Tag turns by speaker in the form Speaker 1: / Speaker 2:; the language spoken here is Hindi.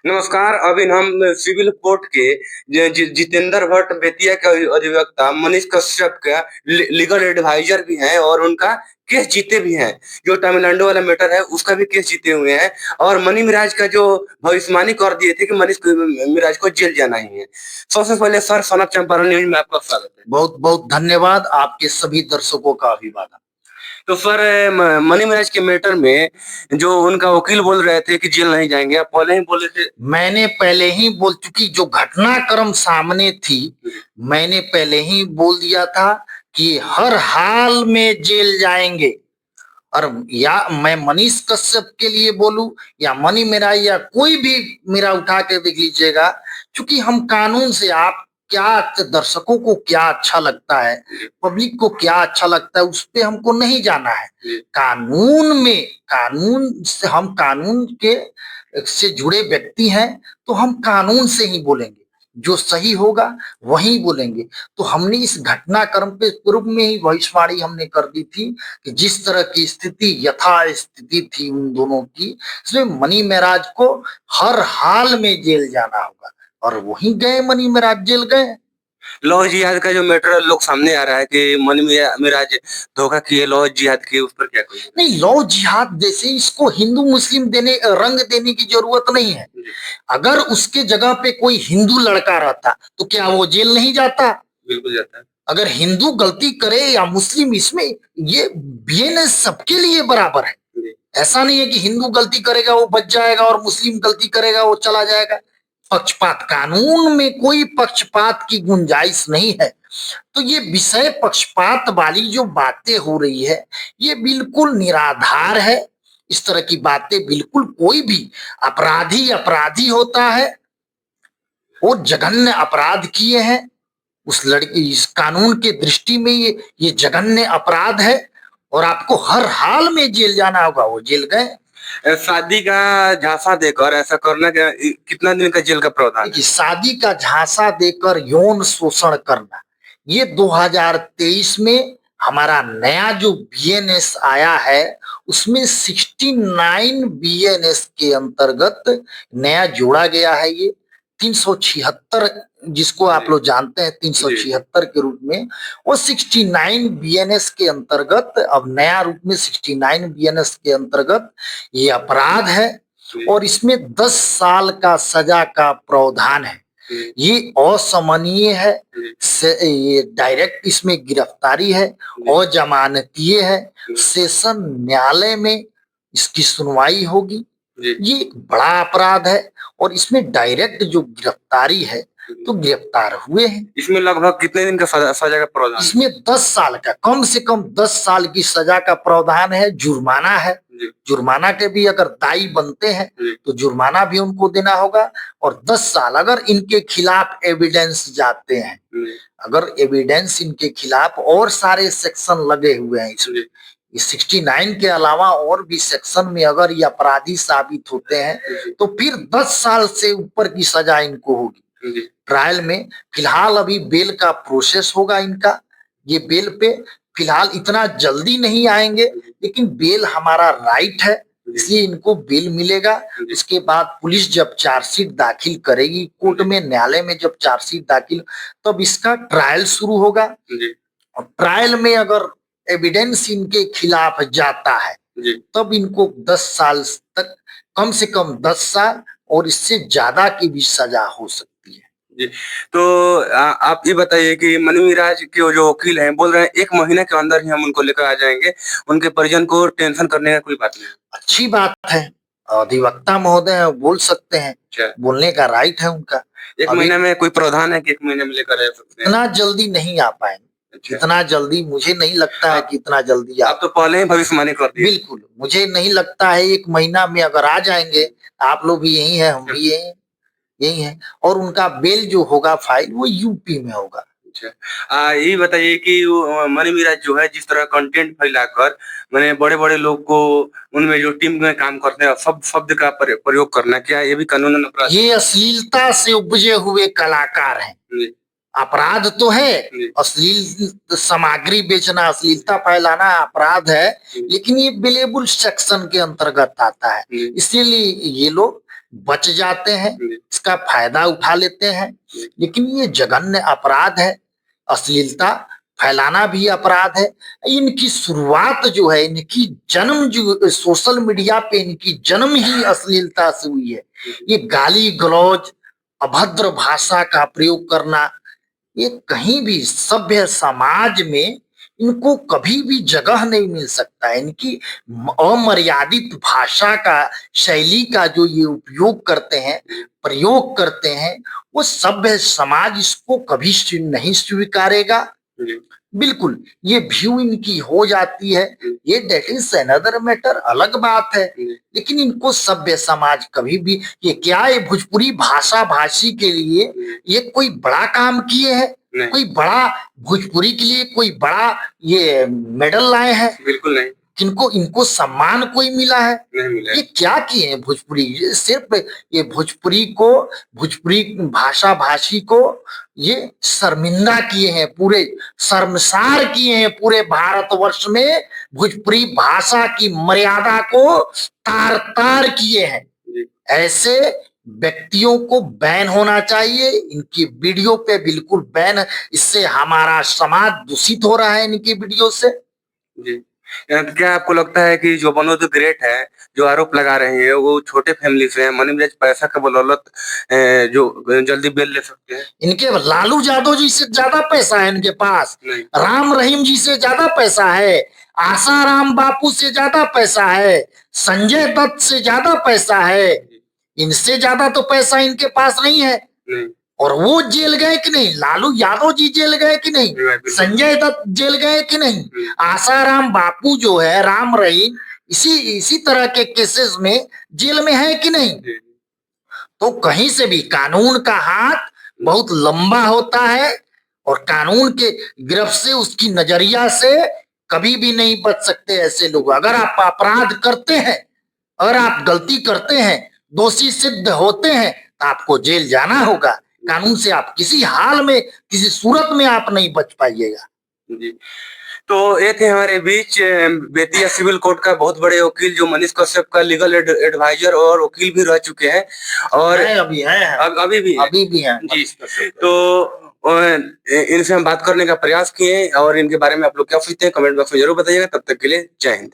Speaker 1: नमस्कार। अभी हम सिविल कोर्ट के जितेंद्र भट्ट बेतिया के अधिवक्ता मनीष कश्यप का लीगल एडवाइजर भी हैं और उनका केस जीते भी हैं। जो तमिलनाडु वाला मैटर है उसका भी केस जीते हुए हैं और मनी मिराज का जो भविष्यवाणी कर दिए थे कि मनीष मिराज को जेल जाना ही है। सबसे पहले सर, सनक चंपारण न्यूज में आपका स्वागत है।
Speaker 2: बहुत बहुत धन्यवाद। आपके सभी दर्शकों का अभिवादन।
Speaker 1: तो सर, मनी मिराज के मैटर में जो उनका वकील बोल रहे थे कि जेल नहीं जाएंगे, आप पहले ही बोले थे।
Speaker 2: मैंने पहले ही बोल चुकी, जो घटनाक्रम सामने थी मैंने पहले ही बोल दिया था कि हर हाल में जेल जाएंगे। और या मैं मनीष कश्यप के लिए बोलूं या मनी मेरा या कोई भी मेरा उठा के देख लीजिएगा, क्योंकि हम कानून से, आप क्या दर्शकों को क्या अच्छा लगता है, पब्लिक को क्या अच्छा लगता है, उस पे हमको नहीं जाना है। कानून में, कानून से हम कानून के से जुड़े व्यक्ति हैं, तो हम कानून से ही बोलेंगे, जो सही होगा वही बोलेंगे। तो हमने इस घटनाक्रम पे पूर्व में ही भविष्यवाणी हमने कर दी थी कि जिस तरह की स्थिति, यथा स्थिति थी उन दोनों की, इसमें मनी महराज को हर हाल में जेल जाना होगा। और वही गए, मनी महराज जेल गए।
Speaker 1: लॉ जिहाद का जो मैटर लोग सामने आ रहा है कि मनी मिराज धोखा किए, लॉ जिहाद किए, उस पर क्या कहेंगे?
Speaker 2: नहीं, लॉ जिहाद जैसे इसको हिंदू मुस्लिम रंग देने की जरूरत नहीं है। अगर उसके जगह पे कोई हिंदू लड़का रहता तो क्या वो जेल नहीं जाता?
Speaker 1: बिल्कुल जाता है।
Speaker 2: अगर हिंदू गलती करे या मुस्लिम, इसमें ये बीएनएस सबके लिए बराबर है। ऐसा नहीं है कि हिंदू गलती करेगा वो बच जाएगा और मुस्लिम गलती करेगा वो चला जाएगा। पक्षपात, कानून में कोई पक्षपात की गुंजाइश नहीं है। तो ये विषय पक्षपात वाली जो बातें हो रही है, ये बिल्कुल निराधार है। इस तरह की बातें बिल्कुल, कोई भी अपराधी अपराधी होता है। वो जघन्य अपराध किए हैं उस लड़की, इस कानून के दृष्टि में ये जघन्य अपराध है और आपको हर हाल में जेल जाना होगा। वो जेल गए।
Speaker 1: शादी का झांसा देकर ऐसा करना, कितना दिन का जेल का प्रावधान है?
Speaker 2: शादी का झांसा देकर यौन शोषण करना, ये 2023 में हमारा नया जो बीएनएस आया है उसमें 69 बीएनएस के अंतर्गत नया जोड़ा गया है। ये 376, जिसको आप लोग जानते हैं 376 के रूप में, वो 69 बीएनएस के अंतर्गत, अब नया रूप में 69 बीएनएस के अंतर्गत ये अपराध है और इसमें 10 साल का सजा का प्रावधान है। ये असमनीय है। ये डायरेक्ट इसमें गिरफ्तारी है, अजमानतीय है। सेशन न्यायालय में इसकी सुनवाई होगी। ये एक बड़ा अपराध है और इसमें डायरेक्ट जो गिरफ्तारी है, तो गिरफ्तार हुए हैं।
Speaker 1: इसमें लगभग कितने दिन का सजा का प्रावधान?
Speaker 2: इसमें 10 साल का, कम से कम 10 साल की सजा का प्रावधान है। जुर्माना है, जुर्माना के भी अगर दायी बनते हैं तो जुर्माना भी उनको देना होगा। और 10 साल अगर इनके खिलाफ एविडेंस जाते हैं, अगर एविडेंस इनके खिलाफ, और सारे सेक्शन लगे हुए हैं इसमें, 69 के अलावा और भी सेक्शन में अगर ये अपराधी साबित होते हैं तो फिर 10 साल से ऊपर की सजा इनको होगी ट्रायल में। फिलहाल अभी बेल का प्रोसेस होगा इनका। ये बेल पे फिलहाल इतना जल्दी नहीं आएंगे, लेकिन बेल हमारा राइट है, इसलिए इनको बेल मिलेगा। उसके बाद पुलिस जब चार्जशीट दाखिल करेगी कोर्ट में, न्यायालय में जब चार्जशीट दाखिल, तब इसका ट्रायल शुरू होगा। और ट्रायल में अगर एविडेंस इनके खिलाफ जाता है तब इनको 10 साल तक, कम से कम 10 साल और इससे ज्यादा की भी सजा हो सकती है।
Speaker 1: जी, तो आप ये बताइए कि मनी मिराज के जो वकील हैं बोल रहे हैं 1 महीने के अंदर ही हम उनको लेकर आ जाएंगे, उनके परिजन को टेंशन करने का कोई बात नहीं।
Speaker 2: अच्छी बात है, अधिवक्ता महोदय बोल सकते हैं, बोलने का राइट है उनका।
Speaker 1: 1 महीने में कोई प्रावधान है कि 1 महीने में लेकर आ सकते हैं?
Speaker 2: इतना जल्दी नहीं आ पाएंगे। इतना जल्दी मुझे नहीं लगता है कि इतना जल्दी
Speaker 1: आप तो पहले ही भविष्यवाणी कर दिए।
Speaker 2: बिल्कुल, मुझे नहीं लगता है 1 महीना में अगर आ जाएंगे। आप लोग भी यही है, हम भी यही है। और उनका बेल जो होगा फाइल, वो यूपी में होगा।
Speaker 1: अच्छा, ये बताइए कि मनी मिराज जो है जिस तरह कंटेंट फैलाकर मैंने बड़े-बड़े लोग को, उनमें जो टीम में काम करते हैं, शब्द का प्रयोग करना, क्या ये भी कानूनन अपराध?
Speaker 2: ये अश्लीलता से उपजे हुए कलाकार हैं। अपराध तो है, अश्लील सामग्री बेचना, अश्लीलता फैलाना अपराध है, लेकिन ये बिलेबुल सेक्शन के अंतर्गत आता है। इसीलिए ये लोग बच जाते हैं,
Speaker 1: जी।
Speaker 2: इसका फायदा उठा लेते हैं। लेकिन ये जघन्य अपराध है, अश्लीलता फैलाना भी अपराध है। इनकी शुरुआत जो है, इनकी जन्म जो सोशल मीडिया पे इनकी जन्म ही अश्लीलता से हुई है। ये गाली गलौज, अभद्र भाषा का प्रयोग करना, ये कहीं भी सभ्य समाज में इनको कभी भी जगह नहीं मिल सकता है। इनकी अमर्यादित भाषा का, शैली का जो ये उपयोग करते हैं, प्रयोग करते हैं, वो सभ्य समाज इसको कभी नहीं स्वीकारेगा। बिल्कुल, ये व्यू इनकी हो जाती है, ये दैट इज अनदर मैटर, अलग बात है। लेकिन इनको सभ्य समाज कभी भी, ये क्या ये भोजपुरी भाषा भाषी के लिए ये कोई बड़ा काम किए हैं? कोई बड़ा भोजपुरी के लिए कोई बड़ा ये मेडल लाए हैं?
Speaker 1: बिल्कुल नहीं।
Speaker 2: किनको इनको सम्मान कोई मिला है?
Speaker 1: नहीं मिला है।
Speaker 2: ये क्या किए हैं भोजपुरी? ये सिर्फ ये भोजपुरी को, भोजपुरी भाषा भाषी को ये शर्मिंदा किए हैं, पूरे शर्मसार किए हैं। पूरे भारतवर्ष में भोजपुरी भाषा की मर्यादा को तार तार किए हैं। ऐसे व्यक्तियों को बैन होना चाहिए, इनकी वीडियो पे बिल्कुल बैन। इससे हमारा समाज दूषित हो रहा है इनकी वीडियो से।
Speaker 1: जी। क्या आपको लगता है कि जो वन ऑफ द ग्रेट है, जो आरोप लगा रहे हैं, वो छोटे फैमिली से हैं, मनी मिजाज पैसा के बदौलत जो जल्दी बेल ले सकते हैं?
Speaker 2: इनके लालू यादव जी से ज्यादा पैसा है इनके पास, राम रहीम जी से ज्यादा पैसा है, आसाराम बापू से ज्यादा पैसा है, संजय दत्त से ज्यादा पैसा है। इनसे ज्यादा तो पैसा इनके पास नहीं है।
Speaker 1: नहीं।
Speaker 2: और वो जेल गए कि नहीं? लालू यादव जी जेल गए कि नहीं? संजय दत्त जेल गए कि नहीं? आसाराम बापू जो है, राम रहीम, इसी तरह के केसेस में जेल में है कि नहीं? तो कहीं से भी कानून का हाथ बहुत लंबा होता है और कानून के गिरफ्त से, उसकी नजरिया से कभी भी नहीं बच सकते ऐसे लोग। अगर आप अपराध करते हैं, अगर आप गलती करते हैं, दोषी सिद्ध होते हैं, तो आपको जेल जाना होगा। कानून से आप किसी हाल में, किसी सूरत में आप नहीं बच पाइएगा।
Speaker 1: जी। तो ये थे हमारे बीच बेतिया सिविल कोर्ट का बहुत बड़े वकील, जो मनीष कश्यप का लीगल एडवाइजर और वकील भी रह चुके हैं, और
Speaker 2: अभी है,
Speaker 1: अभी भी है। जी। तो इनसे हम बात करने का प्रयास किए, और इनके बारे में आप लोग क्या सोचते हैं कमेंट बॉक्स में जरूर बताइएगा। तब तक के लिए जय हिंद।